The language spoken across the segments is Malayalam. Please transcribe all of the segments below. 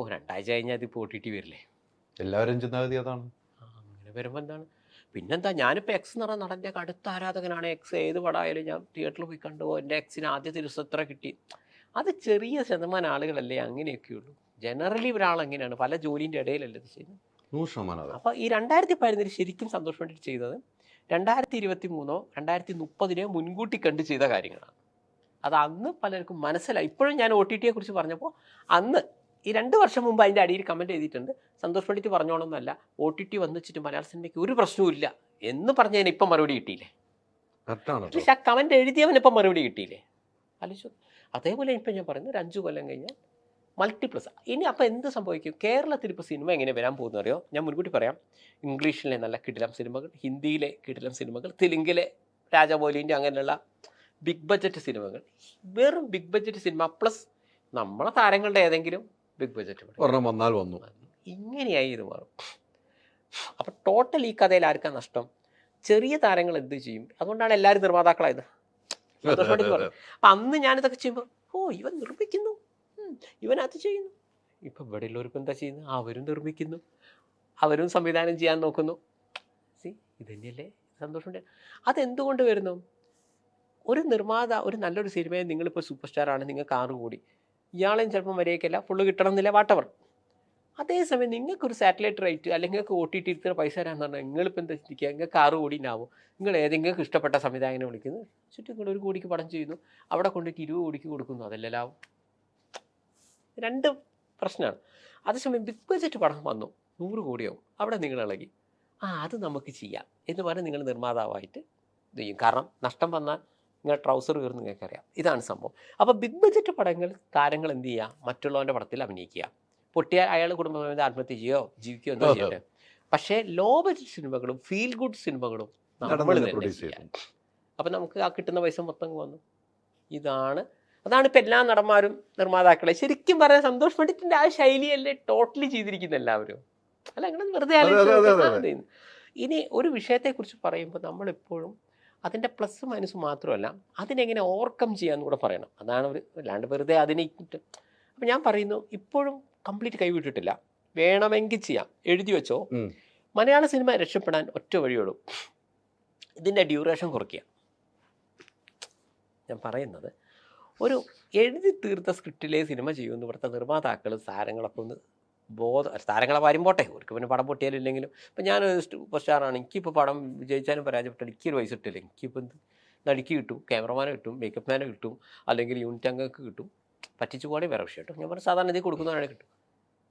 ഓ 2 ആഴ്ച കഴിഞ്ഞാൽ അതിപ്പോൾ OTT വരില്ലേ? എല്ലാവരും ചിന്താഗതി അതാണ്. അങ്ങനെ വരുമ്പോൾ എന്താണ്? പിന്നെന്താ, ഞാനിപ്പോൾ എക്സ് എന്ന് പറഞ്ഞ നടൻ്റെ കടുത്ത ആരാധകനാണ്. എക്സ് ഏത് പടമായാലും ഞാൻ തിയേറ്ററിൽ പോയി കണ്ടു. എൻ്റെ എക്സിന് ആദ്യത്തെ ദിവസം എത്ര കിട്ടി. അത് ചെറിയ ശതമാനം ആളുകളല്ലേ അങ്ങനെയൊക്കെയുള്ളൂ. ജനറലി ഒരാൾ എങ്ങനെയാണ് പല ജോലിൻ്റെ ഇടയിലല്ലേ ഇത് ചെയ്യുന്നത്. 100% അതെ. അപ്പോൾ ഈ 2015 ശരിക്കും സന്തോഷ് പണ്ഡിറ്റ് ചെയ്തത് 2023 2030 മുൻകൂട്ടി കണ്ട് ചെയ്ത കാര്യങ്ങളാണ്. അത് അന്ന് പലർക്കും മനസ്സിലായി. ഇപ്പോഴും ഞാൻ OTT കുറിച്ച് പറഞ്ഞപ്പോൾ അന്ന് ഈ 2 വർഷം മുമ്പ് അതിൻ്റെ അടിയിൽ കമൻറ്റ് എഴുതിയിട്ടുണ്ട്. സന്തോഷ് പണ്ഡിറ്റ് പറഞ്ഞോളൊന്നല്ല, OTT വന്നിച്ചിട്ട് മലയാള സിനിമയ്ക്ക് ഒരു പ്രശ്നവും ഇല്ല എന്ന് പറഞ്ഞതിന് ഇപ്പം മറുപടി കിട്ടിയില്ലേ? പക്ഷേ ആ കമൻറ്റ് എഴുതിയവനിപ്പം മറുപടി കിട്ടിയില്ലേ? ആലോചിച്ചു. അതേപോലെ ഇപ്പം ഞാൻ പറയുന്നത് ഒരു 5 കൊല്ലം കഴിഞ്ഞാൽ മൾട്ടിപ്ലസ്. ഇനി അപ്പോൾ എന്ത് സംഭവിക്കും? കേരളത്തിൽ ഇപ്പോൾ സിനിമ എങ്ങനെ വരാൻ പോകുന്നത് അറിയോ? ഞാൻ മുൻകൂട്ടി പറയാം. ഇംഗ്ലീഷിലെ നല്ല കിടിലം സിനിമകൾ, ഹിന്ദിയിലെ കിടിലം സിനിമകൾ, തെലുങ്കിലെ രാജമൗലിൻ്റെ അങ്ങനെയുള്ള ബിഗ് ബഡ്ജറ്റ് സിനിമകൾ, വെറും ബിഗ് ബഡ്ജറ്റ് സിനിമ പ്ലസ് നമ്മളെ താരങ്ങളുടെ ഏതെങ്കിലും ബിഗ് ബഡ്ജറ്റ് ഒരെണ്ണം വന്നാൽ വന്നു. ഇങ്ങനെയായി ഇത് മാറും. അപ്പം ടോട്ടൽ ഈ കഥയിൽ ആർക്കാ നഷ്ടം? ചെറിയ താരങ്ങൾ എന്ത് ചെയ്യും? അതുകൊണ്ടാണ് എല്ലാവരും നിർമ്മാതാക്കളായത്. അപ്പം അന്ന് ഞാനിതൊക്കെ ചെയ്യുമ്പോൾ ഇവൻ നിർമ്മിക്കുന്നു, ഇവൻ അത് ചെയ്യുന്നു. ഇപ്പം ഇവിടെ ഉള്ളവർക്ക് എന്താ ചെയ്യുന്നത്? അവരും നിർമ്മിക്കുന്നു, അവരും സംവിധാനം ചെയ്യാൻ നോക്കുന്നു. ഇത് തന്നെയല്ലേ സന്തോഷമുണ്ട്. അതെന്തുകൊണ്ട് വരുന്നു? ഒരു നിർമ്മാത ഒരു നല്ലൊരു സിനിമയെ നിങ്ങളിപ്പോൾ സൂപ്പർ സ്റ്റാറാണ്, നിങ്ങൾക്ക് 6 കോടി, ഇയാളെയും ചിലപ്പോൾ മര്യാദയ്ക്കല്ല ഫുള്ള് കിട്ടണം എന്നില്ല, വാട്ടവർ. അതേസമയം നിങ്ങൾക്കൊരു സാറ്റലൈറ്റ് റൈറ്റ് അല്ലെങ്കിൽ നിങ്ങൾക്ക് OTT ഇത്ര പൈസ തരാമെന്ന് പറഞ്ഞാൽ നിങ്ങളിപ്പോൾ എന്താ ചിന്തിക്കുക? നിങ്ങൾക്ക് 6 കോടി ഉണ്ടാവും. നിങ്ങൾ ഏതെങ്കിലും ഇഷ്ടപ്പെട്ട സംവിധായകനെ വിളിക്കുന്നു, ചുറ്റും കൂടെ 1 കോടിക്ക് പടം ചെയ്യുന്നു, അവിടെ കൊണ്ടിട്ട് 20 കോടിക്ക് കൊടുക്കുന്നു. അതല്ലേ ലാഭം? 2 പ്രശ്നമാണ്. അതേസമയം ബിഗ് ബഡ്ജറ്റ് പടം വന്നു 100 കോടിയാവും, അവിടെ നിങ്ങൾ ഇളകി അത് നമുക്ക് ചെയ്യാം എന്ന് പറഞ്ഞ് നിങ്ങൾ നിർമ്മാതാവായിട്ട് ഇത് ചെയ്യും. കാരണം നഷ്ടം വന്നാൽ നിങ്ങൾ ട്രൗസർ കയറുന്ന നിങ്ങൾക്കറിയാം. ഇതാണ് സംഭവം. അപ്പോൾ ബിഗ് ബഡ്ജറ്റ് പടങ്ങൾ താരങ്ങൾ എന്ത് ചെയ്യുക? മറ്റുള്ളവൻ്റെ പടത്തിൽ അഭിനയിക്കുക. പൊട്ടിയാൽ അയാൾ കുടുംബം ആത്മഹത്യ ചെയ്യുകയോ ജീവിക്കുകയോ എന്തോ ചെയ്യട്ടെ. പക്ഷേ ലോ ബഡ്ജറ്റ് സിനിമകളും ഫീൽ ഗുഡ് സിനിമകളും നമ്മൾ തന്നെ ചെയ്യാം. അപ്പം നമുക്ക് ആ കിട്ടുന്ന പൈസ മൊത്തം വന്നു. അതാണ് ഇപ്പം എല്ലാ നടന്മാരും നിർമ്മാതാക്കളെ ശരിക്കും പറയാൻ സന്തോഷ് പണ്ഡിറ്റിൻ്റെ ആ ശൈലിയല്ലേ ടോട്ടലി ചെയ്തിരിക്കുന്ന എല്ലാവരും. അല്ല അങ്ങനെ വെറുതെ ഇനി ഒരു വിഷയത്തെക്കുറിച്ച് പറയുമ്പോൾ നമ്മളെപ്പോഴും അതിൻ്റെ പ്ലസ് മൈനസ് മാത്രമല്ല അതിനെങ്ങനെ ഓവർകം ചെയ്യാമെന്ന് കൂടെ പറയണം. അതാണ് അല്ലാണ്ട് വെറുതെ അതിനെ. അപ്പം ഞാൻ പറയുന്നു, ഇപ്പോഴും കംപ്ലീറ്റ് കൈവിട്ടിട്ടില്ല, വേണമെങ്കിൽ ചെയ്യാം, എഴുതി വെച്ചോ. മലയാള സിനിമ രക്ഷപ്പെടാൻ ഒറ്റ വഴിയുള്ളൂ, ഇതിൻ്റെ ഡ്യൂറേഷൻ കുറയ്ക്കുക. ഞാൻ പറയുന്നത് ഒരു എഴുതി തീർത്ത സ്ക്രിപ്റ്റിലെ സിനിമ ചെയ്യുമെന്ന് ഇവിടുത്തെ നിർമ്മാതാക്കൾ താരങ്ങളൊക്കെ ഒന്ന് താരങ്ങളെ കാര്യം പോട്ടെ, അവർക്ക് പിന്നെ പടം പൊട്ടിയാലില്ലെങ്കിലും. ഇപ്പം ഞാനൊരു സൂപ്പർ സ്റ്റാറാണ്, എനിക്കിപ്പോൾ പടം വിജയിച്ചാലും പരാജയപ്പെട്ടാലും എനിക്കൊരു പൈസ കിട്ടില്ല. എനിക്കിപ്പോൾ എന്ത് നടിക്ക് കിട്ടും, ക്യാമറമാനെ കിട്ടും, മേക്കപ്പ് മാനെ കിട്ടും, അല്ലെങ്കിൽ യൂണിറ്റ് അംഗങ്ങൾക്ക് കിട്ടും, പറ്റിച്ചു പോകണേ വേറെ വിഷയം കേട്ടോ. ഞാൻ പറഞ്ഞ സാധാരണ ഇതിൽ കൊടുക്കുന്നവരാണ് കിട്ടും.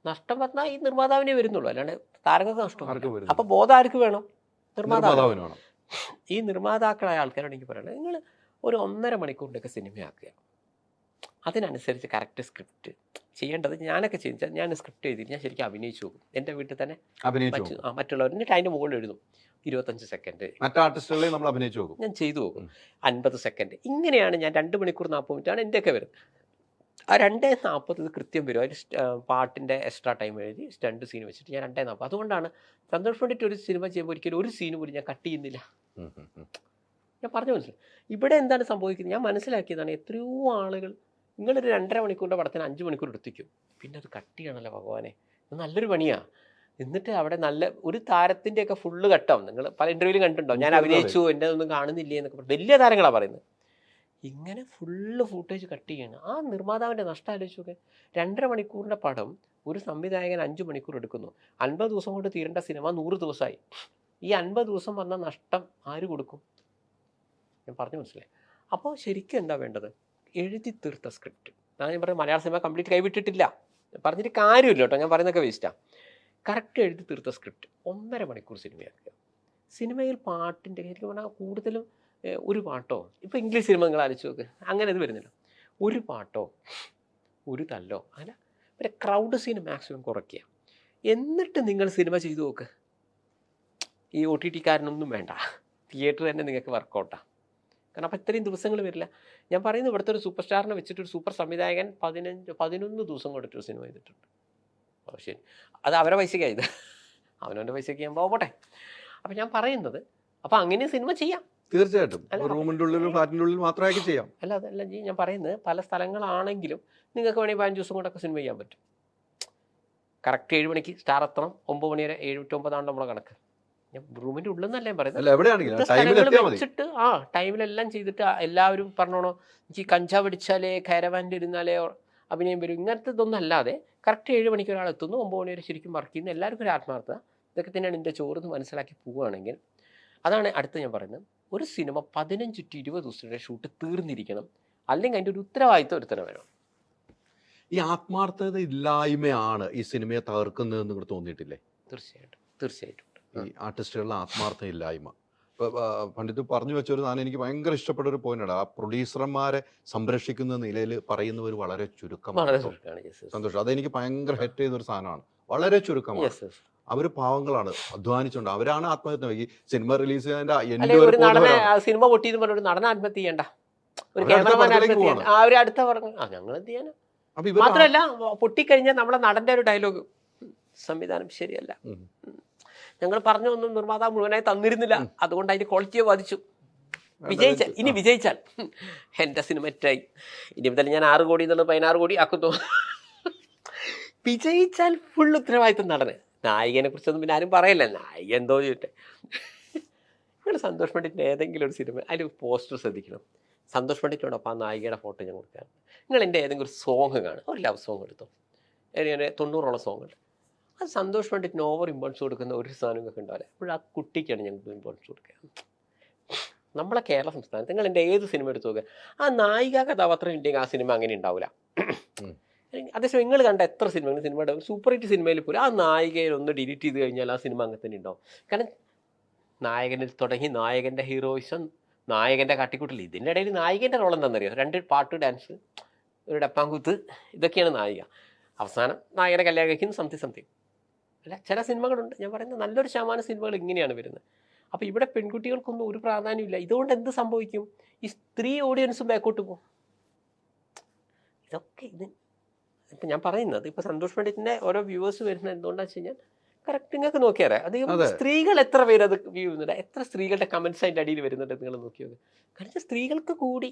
നഷ്ടം പറഞ്ഞാൽ ഈ നിർമ്മാതാവിനെ വരുന്നുള്ളൂ, അല്ലാണ്ട് താരങ്ങൾക്ക് നഷ്ടം. അപ്പോൾ ബോധം ആർക്ക് വേണം? നിർമ്മാതാവിനാണ്. ഈ നിർമ്മാതാക്കളായ ആൾക്കാരോട് എനിക്ക് പറയണത്, നിങ്ങൾ ഒരു 1.5 മണിക്കൂറിൻ്റെയൊക്കെ സിനിമയാക്കുക. അതിനനുസരിച്ച് കറക്റ്റ് സ്ക്രിപ്റ്റ് ചെയ്യേണ്ടത് ഞാനൊക്കെ ചെയ്താൽ ഞാൻ സ്ക്രിപ്റ്റ് എഴുതി ഞാൻ ശരിക്കും അഭിനയിച്ചു പോകും. എൻ്റെ വീട്ടിൽ തന്നെ മറ്റുള്ളവർ എന്നിട്ട് അതിൻ്റെ മുകളിൽ എഴുതും 25 സെക്കൻഡ്, മറ്റാർട്ടിസ്റ്റുകളെ നമ്മൾ അഭിനയിച്ചു പോകും, ഞാൻ ചെയ്തു പോകും 50 സെക്കൻഡ്. ഇങ്ങനെയാണ് ഞാൻ 2 മണിക്കൂർ 40 മിനിറ്റാണ് എൻ്റെയൊക്കെ വരുന്നത്. ആ 2:40 ഇത് കൃത്യം വരും. അതിൽ പാട്ടിൻ്റെ എക്സ്ട്രാ ടൈം എഴുതി സ്റ്റണ്ട് സീൻ വെച്ചിട്ട് ഞാൻ 2:40. അതുകൊണ്ടാണ് സന്തോഷ് പണ്ഡിറ്റ് ഒരു സിനിമ ചെയ്യുമ്പോൾ ഒരിക്കലും ഒരു സീന് പോലും ഞാൻ കട്ട് ചെയ്യുന്നില്ല. ഞാൻ പറഞ്ഞു മനസ്സിലായി. ഇവിടെ എന്താണ് സംഭവിക്കുന്നത് ഞാൻ മനസ്സിലാക്കിയതാണ്. എത്രയോ ആളുകൾ നിങ്ങളൊരു 2.5 മണിക്കൂറിൻ്റെ പടത്തിന് 5 മണിക്കൂർ എടുത്തിക്കും, പിന്നെ അത് കട്ട് ചെയ്യണമല്ലോ ഭഗവാനെ, ഇത് നല്ലൊരു പണിയാണ്. എന്നിട്ട് അവിടെ നല്ല ഒരു താരത്തിൻ്റെയൊക്കെ ഫുള്ള് കട്ടാവും. നിങ്ങൾ പല ഇൻ്റർവ്യൂവിലും കണ്ടിട്ടുണ്ടാവും, ഞാൻ അഭിനയിച്ചു എൻ്റെ ഒന്നും കാണുന്നില്ലേ എന്നൊക്കെ വലിയ താരങ്ങളാണ് പറയുന്നത്. ഇങ്ങനെ ഫുള്ള് ഫൂട്ടേജ് കട്ട് ചെയ്യണം. ആ നിർമ്മാതാവിൻ്റെ നഷ്ടം ആലോചിച്ചൊക്കെ. 2.5 മണിക്കൂറിൻ്റെ പടം ഒരു സംവിധായകൻ 5 മണിക്കൂർ എടുക്കുന്നു. 50 ദിവസം കൊണ്ട് തീരേണ്ട സിനിമ 100 ദിവസമായി. ഈ 50 ദിവസം വന്ന നഷ്ടം ആര് കൊടുക്കും? ഞാൻ പറഞ്ഞു മനസ്സിലായി. അപ്പോൾ ശരിക്കും എന്താ വേണ്ടത്? എഴുതി തീർത്ത സ്ക്രിപ്റ്റ്. ഞാൻ പറഞ്ഞ മലയാള സിനിമ കംപ്ലീറ്റ് കൈവിട്ടിട്ടില്ല, പറഞ്ഞിട്ട് കാര്യമില്ല കേട്ടോ, ഞാൻ പറയുന്നതൊക്കെ വേസ്റ്റാണ്. കറക്റ്റ് എഴുതി തീർത്ത സ്ക്രിപ്റ്റ് 1.5 മണിക്കൂർ സിനിമയാക്കുക. സിനിമയിൽ പാട്ടിൻ്റെ ശരിക്കും പറഞ്ഞാൽ കൂടുതലും ഒരു പാട്ടോ, ഇപ്പോൾ ഇംഗ്ലീഷ് സിനിമ നിങ്ങൾ ആലോചിച്ച് നോക്ക്, അങ്ങനെ ഇത് വരുന്നില്ല. ഒരു പാട്ടോ ഒരു തല്ലോ അങ്ങനെ പിന്നെ ക്രൗഡ് സീൻ മാക്സിമം കുറയ്ക്കുക. എന്നിട്ട് നിങ്ങൾ സിനിമ ചെയ്തു നോക്ക്. ഈ OTT-കാരനൊന്നും വേണ്ട, തിയേറ്റർ തന്നെ നിങ്ങൾക്ക് വർക്കൗട്ടാണ്. കാരണം അപ്പോൾ ഇത്രയും ദിവസങ്ങൾ വരില്ല. ഞാൻ പറയുന്നത് ഇവിടുത്തെ ഒരു സൂപ്പർ സ്റ്റാറിനെ വെച്ചിട്ടൊരു സൂപ്പർ സംവിധായകൻ 11 ദിവസം കൊണ്ടിട്ടൊരു സിനിമ ചെയ്തിട്ടുണ്ട്. അപ്പോൾ ശരി, അത് അവരെ പൈസയ്ക്കായത്, അവനവൻ്റെ പൈസയ്ക്ക് ഞാൻ പോകട്ടെ. അപ്പം ഞാൻ പറയുന്നത് അപ്പോൾ അങ്ങനെ സിനിമ ചെയ്യാം തീർച്ചയായിട്ടും. റൂമിൻ്റെ ഉള്ളിലും ഫ്ലാറ്റിൻ്റെ ഉള്ളിൽ മാത്രമായിട്ട് ചെയ്യാം. അതല്ല ഞാൻ പറയുന്നത് പല സ്ഥലങ്ങളാണെങ്കിലും നിങ്ങൾക്ക് വേണമെങ്കിൽ 15 ദിവസം കൊണ്ടൊക്കെ സിനിമ ചെയ്യാൻ പറ്റും. കറക്റ്റ് 7 മണിക്ക് സ്റ്റാർ എത്തണം, 9 മണി വരെ 7 to 9 നമ്മളെ കണക്ക്. ഞാൻ റൂമിൻ്റെ ഉള്ളിൽ നിന്നല്ലേ പറയുന്നത്, അല്ല എവിടെയാണെങ്കിലും ടൈമിൽ സ്ഥലങ്ങൾ എത്തിയാൽ മതി. വെച്ചിട്ട് ടൈമിലെല്ലാം ചെയ്തിട്ട് എല്ലാവരും പറഞ്ഞോണോ എനിക്ക് കഞ്ചാവ് അടിച്ചാലേ കാരവാനിൽ ഇരുന്നാലേ അഭിനയം വരും, ഇങ്ങനത്തെ ഇതൊന്നും അല്ലാതെ കറക്റ്റ് 7 മണിക്ക് ഒരാൾ എത്തുന്നു, 9 മണി വരെ ശരിക്കും വർക്ക് ചെയ്യുന്നു, എല്ലാവർക്കും ഒരു ആത്മാർത്ഥത. ഇതൊക്കെ തന്നെയാണ് എൻ്റെ ചോറെന്ന് മനസ്സിലാക്കി പോവുകയാണെങ്കിൽ അതാണ് അടുത്ത് ഞാൻ പറയുന്നത്. ഒരു സിനിമ 15 to 20 ദിവസത്തെ ഷൂട്ട് തീർന്നിരിക്കണം, അല്ലെങ്കിൽ അതിൻ്റെ ഒരു ഉത്തരവാദിത്വം ഒരുത്തരം വരണം. ഈ ആത്മാർത്ഥത ഇല്ലായ്മയാണ് ഈ സിനിമയെ തകർക്കുന്നതെന്ന് നിങ്ങൾക്ക് തോന്നിയിട്ടില്ലേ? തീർച്ചയായിട്ടും ഈ ആർട്ടിസ്റ്റുകളുടെ ആത്മാർത്ഥ ഇല്ലായ്മ. പണ്ഡിറ്റ് പറഞ്ഞു വെച്ചൊരു സാധനം എനിക്ക് ഭയങ്കര ഇഷ്ടപ്പെട്ട ഒരു പോയിന്റാണ്. ആ പ്രൊഡ്യൂസർമാരെ സംരക്ഷിക്കുന്ന നിലയിൽ പറയുന്നവർ വളരെ ചുരുക്കമാണ്. സന്തോഷം, അതെനിക്ക് ഭയങ്കര ഹെറ്റ് ചെയ്തൊരു സാധനമാണ്. വളരെ ചുരുക്കമാണ്. അവർ പാവങ്ങളാണ്, അധ്വാനിച്ചുകൊണ്ട് അവരാണ് ആത്മഹത്യ. ഈ സിനിമ റിലീസ് ചെയ്യാൻ സിനിമ പൊട്ടിയെന്ന് പറഞ്ഞ ഒരു നടൻ ആത്മഹത്യ ചെയ്യണ്ട, ഒരു ക്യാമറമാൻ ആത്മഹത്യ ചെയ്യണ്ട, അവർ അടുത്ത പറഞ്ഞു ഞങ്ങൾ എന്ത് ചെയ്യാനാ. മാത്രമല്ല പൊട്ടിക്കഴിഞ്ഞാൽ നമ്മളെ നടന്റെ ഒരു ഡയലോഗ്, സംവിധാനം ശരിയല്ല, ഞങ്ങൾ പറഞ്ഞൊന്നും നിർമ്മാതാവ് മുഴുവനായി തന്നിരുന്നില്ല, അതുകൊണ്ട് അതിന്റെ ക്വാളിറ്റിയെ ബാധിച്ചു. ഇനി വിജയിച്ചാൽ എൻ്റെ സിനിമ ഹിറ്റായി, ഇനി മുതൽ ഞാൻ 6 കോടി എന്നുള്ളത് 16 കോടി ആക്കുന്നു. വിജയിച്ചാൽ ഫുൾ ഉത്തരവാദിത്വം നടന്. നായികനെ കുറിച്ചൊന്നും പിന്നെ ആരും പറയല്ല, നായിക എന്തോ ചെയ്യട്ടെ. നിങ്ങൾ സന്തോഷ് പണ്ഡിറ്റിൻ്റെ ഏതെങ്കിലും ഒരു സിനിമ അതിൽ പോസ്റ്റർ ശ്രദ്ധിക്കണം, സന്തോഷ് പണ്ഡിറ്റിനോടൊപ്പം ആ നായികയുടെ ഫോട്ടോ ഞാൻ കൊടുക്കാം. നിങ്ങൾ എൻ്റെ ഏതെങ്കിലും ഒരു സോങ് കാണും, ഒരു ലവ് സോങ് എടുത്തോ, 90ഓളം സോങ് ഉണ്ട്, അത് സന്തോഷ് പണ്ഡിറ്റിന് ഓവർ ഇമ്പോർട്ടൻസ് കൊടുക്കുന്ന ഒരു സാധനങ്ങളൊക്കെ ഉണ്ടാവില്ല. അപ്പോൾ ആ കുട്ടിക്കാണ് ഞങ്ങൾക്ക് ഇമ്പോർട്ടൻസ് കൊടുക്കുക. നമ്മളെ കേരള സംസ്ഥാനത്ത് നിങ്ങൾ എൻ്റെ ഏത് സിനിമ എടുത്ത് നോക്കുക, ആ നായിക കഥാപാത്രം ഉണ്ടെങ്കിൽ ആ സിനിമ അങ്ങനെ ഉണ്ടാവില്ല. അതേസമയം നിങ്ങൾ കണ്ട എത്ര സിനിമയുടെ സൂപ്പർ ഹിറ്റ് സിനിമയിൽ പോലും ആ നായികയിൽ ഒന്ന് ഡിലീറ്റ് ചെയ്ത് കഴിഞ്ഞാൽ ആ സിനിമ അങ്ങനെ തന്നെ ഉണ്ടാവും. കാരണം നായകനിൽ തുടങ്ങി നായകൻ്റെ ഹീറോയിസം, നായകൻ്റെ കാട്ടിക്കൂട്ടൽ, ഇതിൻ്റെ ഇടയിൽ നായികൻ്റെ റോൾ എന്താണെന്നറിയോ, 2 പാട്ട്, ഡാൻസ്, ഒരു ഡപ്പാങ്കൂത്ത്, ഇതൊക്കെയാണ് നായിക. അവസാനം നായകനെ കല്യാണം കഴിക്കുന്ന സംതിങ് അല്ല. ചില സിനിമകളുണ്ട്, ഞാൻ പറയുന്നത് നല്ലൊരു ശതമാനം സിനിമകൾ ഇങ്ങനെയാണ് വരുന്നത്. അപ്പോൾ ഇവിടെ പെൺകുട്ടികൾക്കൊന്നും ഒരു പ്രാധാന്യമില്ല. ഇതുകൊണ്ട് എന്ത് സംഭവിക്കും, ഈ സ്ത്രീ ഓഡിയൻസും ബാക്കോട്ട് പോകും. ഇതൊക്കെ ഇപ്പം ഞാൻ പറയുന്നത്, ഇപ്പോൾ സന്തോഷ് പണ്ഡിറ്റിൻ്റെ ഓരോ വ്യൂവേഴ്സ് വരുന്നത് എന്തുകൊണ്ടാണെന്ന് വെച്ച് കഴിഞ്ഞാൽ കറക്റ്റ് നിങ്ങൾക്ക് നോക്കിയാൽ അധികം സ്ത്രീകൾ എത്ര പേര് അത് വ്യൂ ചെയ്യുന്നുണ്ട്, എത്ര സ്ത്രീകളുടെ കമൻസ് അതിൻ്റെ അടിയിൽ വരുന്നുണ്ട് നിങ്ങൾ നോക്കിയത്. കാരണം സ്ത്രീകൾക്ക് കൂടി